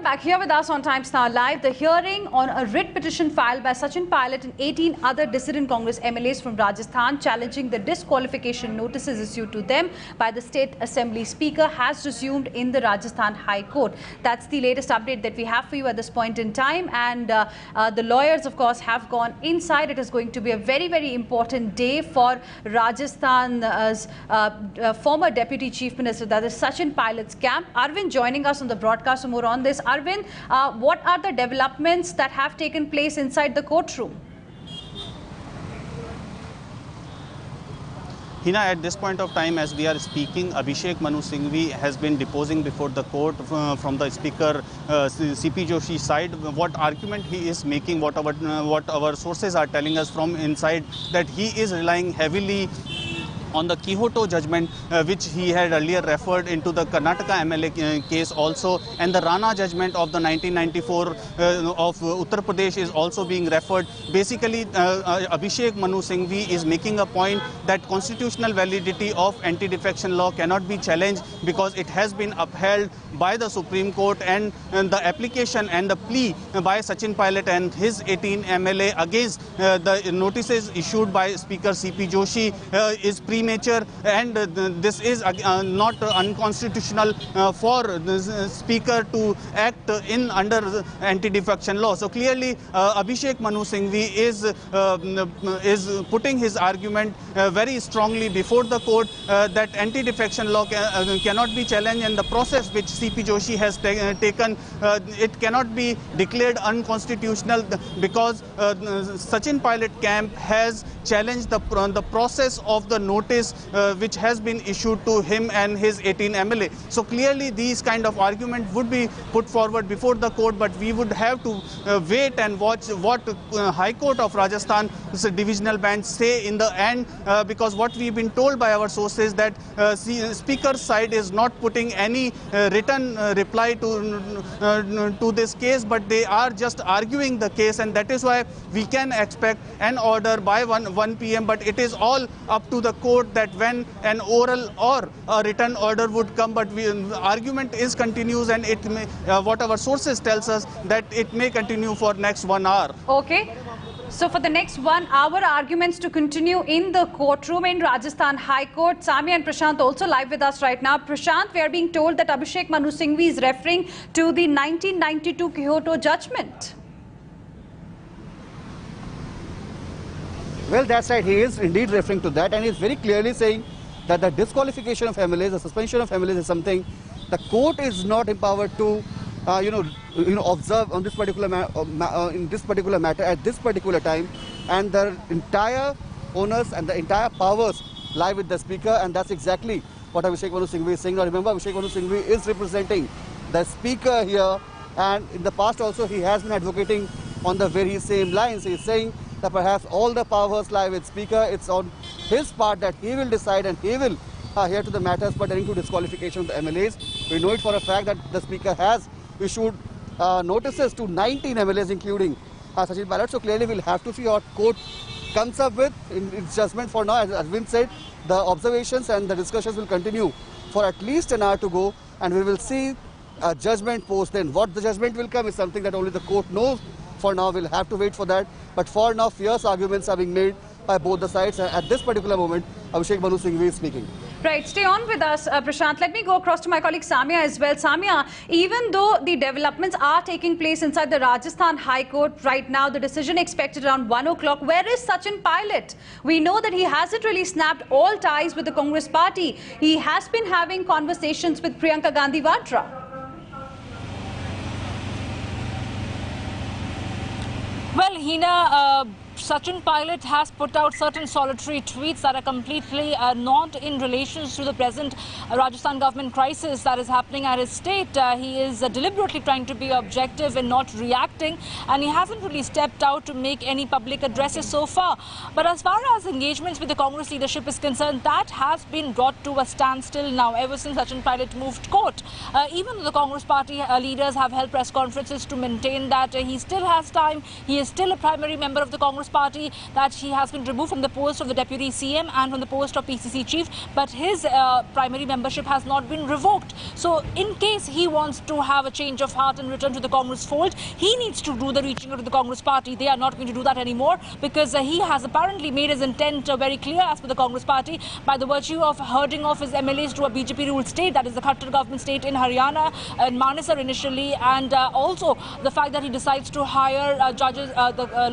Welcome back here with us on Times Now Live. The hearing on a writ petition filed by Sachin Pilot and 18 other dissident Congress MLAs from Rajasthan challenging the disqualification notices issued to them by the State Assembly Speaker has resumed in the Rajasthan High Court. That's the latest update that we have for you at this point in time. And the lawyers, of course, have gone inside. It is going to be a very, very important day for Rajasthan's former Deputy Chief Minister, that is Sachin Pilot's camp. Arvind joining us on the broadcast for more on this. Arvind, what are the developments that have taken place inside the courtroom? Hina, at this point of time, as we are speaking, Abhishek Manu Singhvi has been deposing before the court from the Speaker CP Joshi's side. What argument he is making, what our sources are telling us from inside, that he is relying heavily on the Quixote judgment, which he had earlier referred into the Karnataka MLA case also, and the Rana judgment of the 1994 of Uttar Pradesh is also being referred. Basically, Abhishek Manu Singhvi is making a point that constitutional validity of anti-defection law cannot be challenged because it has been upheld by the Supreme Court, and the application and the plea by Sachin Pilot and his 18 MLA against the notices issued by Speaker CP Joshi is premature, and this is not unconstitutional for the Speaker to act in under anti-defection law. So clearly, Abhishek Manu Singhvi is putting his argument very strongly before the court that anti-defection law cannot be challenged, and the process which CP Joshi has taken, it cannot be declared unconstitutional because Sachin Pilot camp has challenged the process of the notice which has been issued to him and his 18 MLA. So clearly these kind of argument would be put forward before the court, but we would have to wait and watch what High Court of Rajasthan divisional bench say in the end, because what we've been told by our sources that Speaker's side is not putting any written reply to this case, but they are just arguing the case, and that is why we can expect an order by 1 p.m. But it is all up to the court that when an oral or a written order would come. But the argument is continues, and it may, what our sources tells us, that it may continue for next 1 hour. Okay. So for the next 1 hour, arguments to continue in the courtroom in Rajasthan High Court. Samia and Prashant also live with us right now. Prashant, we are being told that Abhishek Manu Singhvi is referring to the 1992 Quixote judgment. Well, that's right. He is indeed referring to that, and he is very clearly saying that the disqualification of MLAs, the suspension of MLAs is something the court is not empowered to observe on this particular matter at this particular time, and the entire onus and the entire powers lie with the Speaker, and that's exactly what Abhishek Manu Singhvi is saying. Now remember, Abhishek Manu Singhvi is representing the Speaker here, and in the past also he has been advocating on the very same lines. He is saying that perhaps all the powers lie with Speaker. It's on his part that he will decide, and he will adhere to the matters pertaining to disqualification of the MLAs. We know it for a fact that the Speaker has issued notices to 19 MLAs, including Sachin Pilot. So clearly we'll have to see what court comes up with in its judgment. For now, as Arvind said, the observations and the discussions will continue for at least an hour to go, and we will see a judgment post then. What the judgment will come is something that only the court knows. For now, we'll have to wait for that. But for now, fierce arguments are being made by both the sides. At this particular moment, Abhishek Manu Singhvi is speaking. Right, stay on with us, Prashant. Let me go across to my colleague Samia as well. Samia, even though the developments are taking place inside the Rajasthan High Court right now, the decision expected around 1 o'clock, where is Sachin Pilot? We know that he hasn't really snapped all ties with the Congress party. He has been having conversations with Priyanka Gandhi Vadra. Well, Hina, Sachin Pilot has put out certain solitary tweets that are completely not in relation to the present Rajasthan government crisis that is happening at his state. He is deliberately trying to be objective and not reacting, and he hasn't really stepped out to make any public addresses so far. But as far as engagements with the Congress leadership is concerned, that has been brought to a standstill now ever since Sachin Pilot moved court. Even though the Congress party leaders have held press conferences to maintain that he still has time, he is still a primary member of the Congress Congress party that he has been removed from the post of the Deputy CM and from the post of PCC Chief, but his primary membership has not been revoked. So in case he wants to have a change of heart and return to the Congress fold, he needs to do the reaching out to the Congress party. They are not going to do that anymore, because he has apparently made his intent very clear as per the Congress party by the virtue of herding off his MLAs to a BJP-ruled state, that is the Khattar government state in Haryana, and Manesar initially, and also the fact that he decides to hire judges,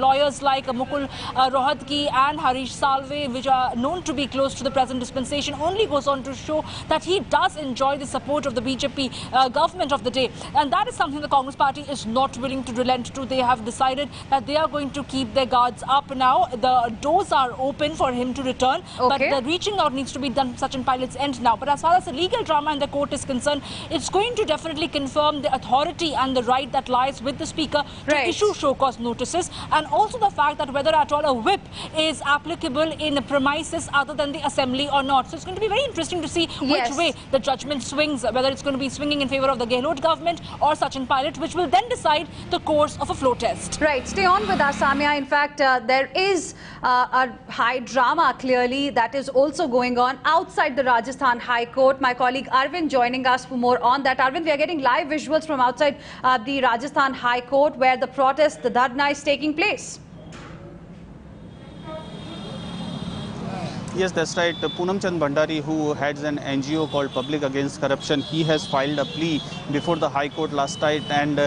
lawyers like Mukul Rohatgi and Harish Salve, which are known to be close to the present dispensation, only goes on to show that he does enjoy the support of the BJP government of the day. And that is something the Congress party is not willing to relent to. They have decided that they are going to keep their guards up now. The doors are open for him to return, but the reaching out needs to be done Sachin Pilot's end now. But as far as the legal drama in the court is concerned, it's going to definitely confirm the authority and the right that lies with the Speaker to issue show cause notices, and also the fact that whether at all a whip is applicable in the premises other than the assembly or not. So it's going to be very interesting to see which way the judgment swings, whether it's going to be swinging in favour of the Gehlot government or Sachin Pilot, which will then decide the course of a flow test. Right. Stay on with us, Samia. In fact, there is a high drama clearly that is also going on outside the Rajasthan High Court. My colleague Arvind joining us for more on that. Arvind, we are getting live visuals from outside the Rajasthan High Court where the protest, the dharna is taking place. Yes, that's right. Poonam Chand Bhandari, who heads an NGO called Public Against Corruption, he has filed a plea before the High Court last night, and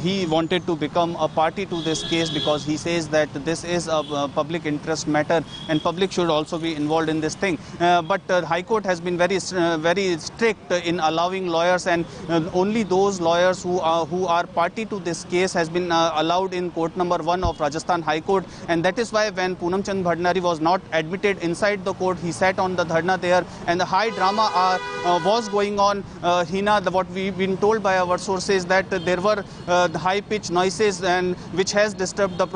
he wanted to become a party to this case because he says that this is a public interest matter and public should also be involved in this thing. But the High Court has been very strict in allowing lawyers, and only those lawyers who are party to this case has been allowed in court number 1 of Rajasthan High Court. And that is why when Poonam Chand Bhandari was not admitted inside the court, he sat on the dharna there, and the high drama was going on. Hina, what we've been told by our sources that there were high-pitched noises, and which has disturbed the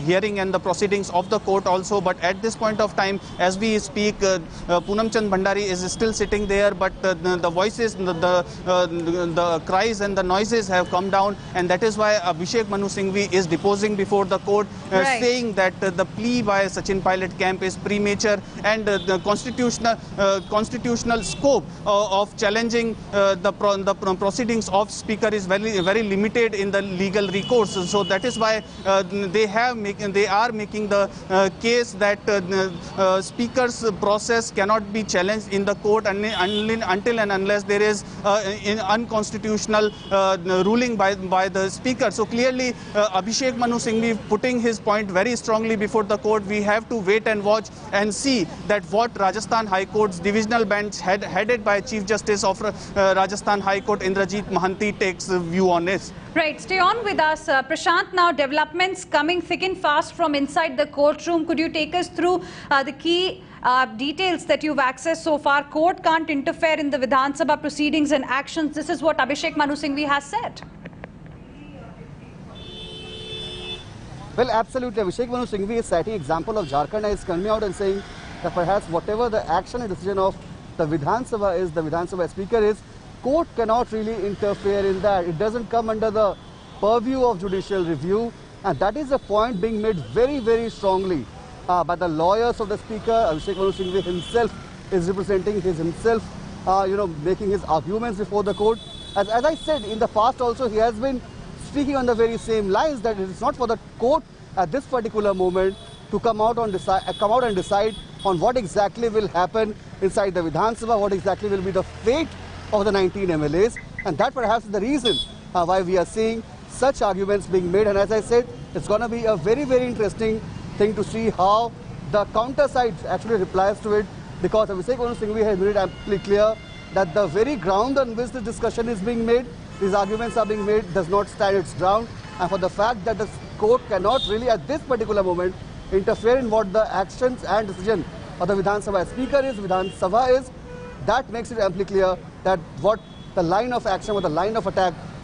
hearing and the proceedings of the court also. But at this point of time, as we speak, Poonam Chand Bhandari is still sitting there, but the voices, the cries and the noises have come down, and that is why Abhishek Manu Singhvi is deposing before the court, saying that the plea by Sachin Pilot camp is premature, and the constitutional scope of challenging the proceedings of Speaker is very limited in the legal recourse. So that is why they are making the case that Speaker's process cannot be challenged in the court until and unless there is an unconstitutional ruling by the Speaker. So clearly Abhishek Manu Singhvi putting his point very strongly before the court. We have to wait and watch and see that what Rajasthan High Court's divisional bench headed by Chief Justice of Rajasthan High Court Indrajit Mahanti takes a view on it. Right, stay on with us. Prashant, now developments coming thick and fast from inside the courtroom. Could you take us through the key details that you've accessed so far? Court can't interfere in the Vidhan Sabha proceedings and actions. This is what Abhishek Manu Singhvi has said. Well, absolutely. Abhishek Manu Singhvi is citing example of Jharkhand and is coming out and saying that perhaps whatever the action and decision of the Vidhan Sabha is, the Vidhan Sabha Speaker is, court cannot really interfere in that. It doesn't come under the purview of judicial review, and that is a point being made very strongly by the lawyers of the Speaker. Abhishek Manu Singhvi himself is representing himself, making his arguments before the court. As I said, in the past also he has been speaking on the very same lines, that it is not for the court at this particular moment to come out and decide on what exactly will happen inside the Vidhan Sabha, what exactly will be the fate of the 19 MLAs, and that perhaps is the reason why we are seeing such arguments being made. And as I said, it's going to be a very interesting thing to see how the counter side actually replies to it, because Abhishek Manu Singhvi has made it amply clear that the very ground on which the discussion is being made, these arguments are being made, does not stand its ground, and for the fact that the court cannot really at this particular moment interfere in what the actions and decision of the Vidhan Sabha Speaker is, that makes it amply clear that what the line of action or the line of attack